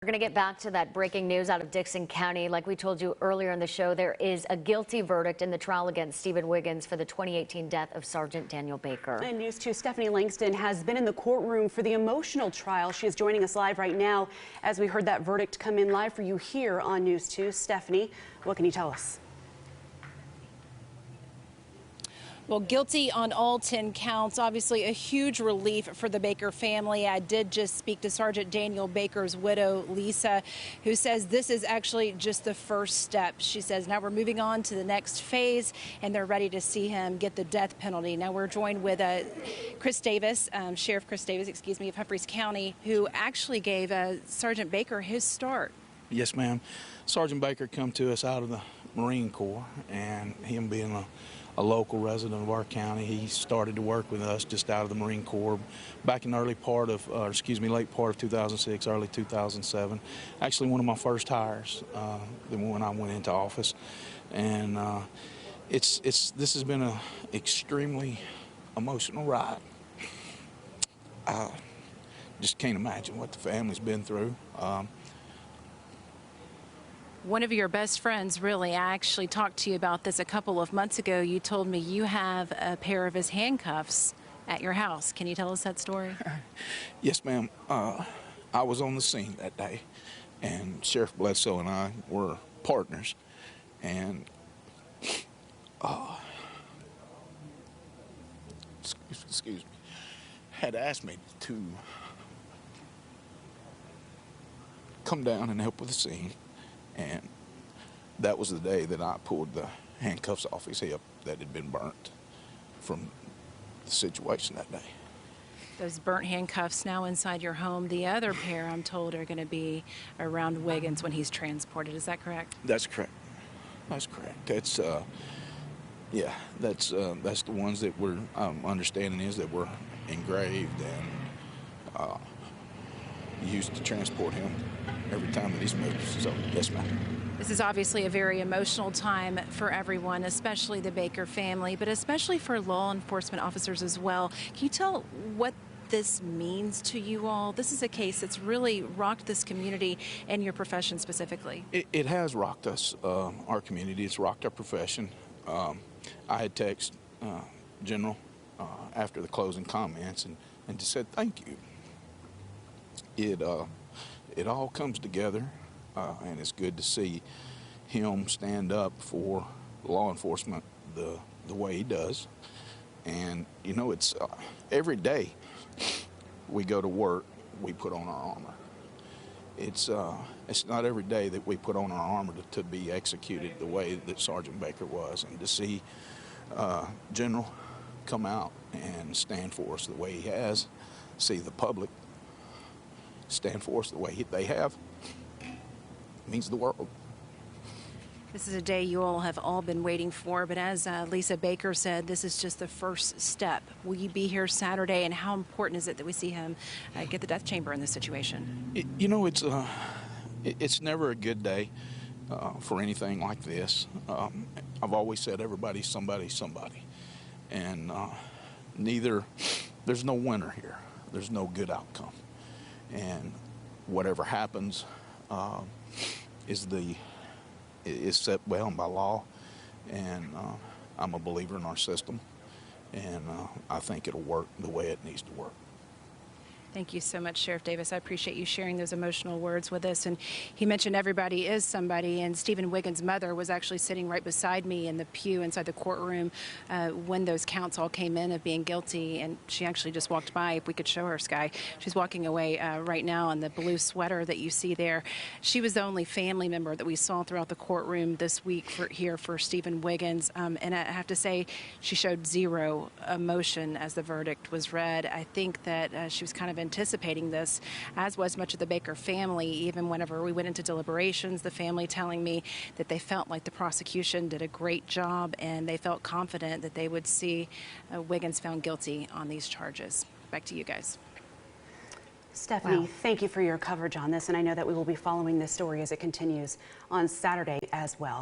We're going to get back to that breaking news out of Dixon County. Like we told you earlier in the show, there is a guilty verdict in the trial against Steven Wiggins for the 2018 death of Sergeant Daniel Baker. And News 2's Stephanie Langston has been in the courtroom for the emotional trial. She is joining us live right now as we heard that verdict come in live for you here on News 2. Stephanie, what can you tell us? Well, guilty on all 10 counts. Obviously, a huge relief for the Baker family. I did just speak to Sergeant Daniel Baker's widow, Lisa, who says this is actually just the first step. She says now we're moving on to the next phase, and they're ready to see him get the death penalty. Now we're joined with Chris Davis, Sheriff Chris Davis, of Humphreys County, who actually gave Sergeant Baker his start. Yes, ma'am. Sergeant Baker come to us out of the Marine Corps, and him being a local resident of our county, he started to work with us just out of the Marine Corps back in the late part of 2006, early 2007. Actually, one of my first hires when I went into office, and this has been an extremely emotional ride. I just can't imagine what the family's been through. One of your best friends, really, I actually talked to you about this a couple of months ago. You told me you have a pair of his handcuffs at your house. Can you tell us that story? Yes, ma'am. I was on the scene that day, and Sheriff Bledsoe and I were partners, and excuse me, had asked me to come down and help with the scene. And that was the day that I pulled the handcuffs off his hip that had been burnt from the situation that day. Those burnt handcuffs now inside your home. The other pair, I'm told, are going to be around Wiggins when he's transported. Is that correct? That's correct. That's correct. That's yeah. That's the ones that we're understanding is that were engraved and used to transport him every time that he's moved. So, yes, ma'am. This is obviously a very emotional time for everyone, especially the Baker family, but especially for law enforcement officers as well. Can you tell what this means to you all? This is a case that's really rocked this community and your profession specifically. It has rocked us, our community. It's rocked our profession. I had texted General after the closing comments and just said thank you. It all comes together, and it's good to see him stand up for law enforcement the way he does. And you know, it's every day we go to work, we put on our armor. It's not every day that we put on our armor to be executed the way that Sergeant Baker was, and to see General come out and stand for us the way he has, see the public stand for us the way they have, means the world. This is a day you all have all been waiting for, but as Lisa Baker said, this is just the first step. Will you be here Saturday, and how important is it that we see him get the death chamber in this situation? You know, it's never a good day for anything like this. I've always said everybody's somebody, and there's no winner here. There's no good outcome. And whatever happens is set well by law, and I'm a believer in our system, and I think it'll work the way it needs to work. Thank you so much, Sheriff Davis. I appreciate you sharing those emotional words with us. And he mentioned everybody is somebody, and Steven Wiggins' mother was actually sitting right beside me in the pew inside the courtroom when those counts all came in of being guilty, and she actually just walked by. If we could show her, Sky. She's walking away right now in the blue sweater that you see there. She was the only family member that we saw throughout the courtroom this week for Steven Wiggins, and I have to say she showed zero emotion as the verdict was read. I think that she was kind of anticipating this, as was much of the Baker family. Even whenever we went into deliberations, the family telling me that they felt like the prosecution did a great job, and they felt confident that they would see Wiggins found guilty on these charges. Back to you guys. Stephanie, thank you for your coverage on this, and I know that we will be following this story as it continues on Saturday as well.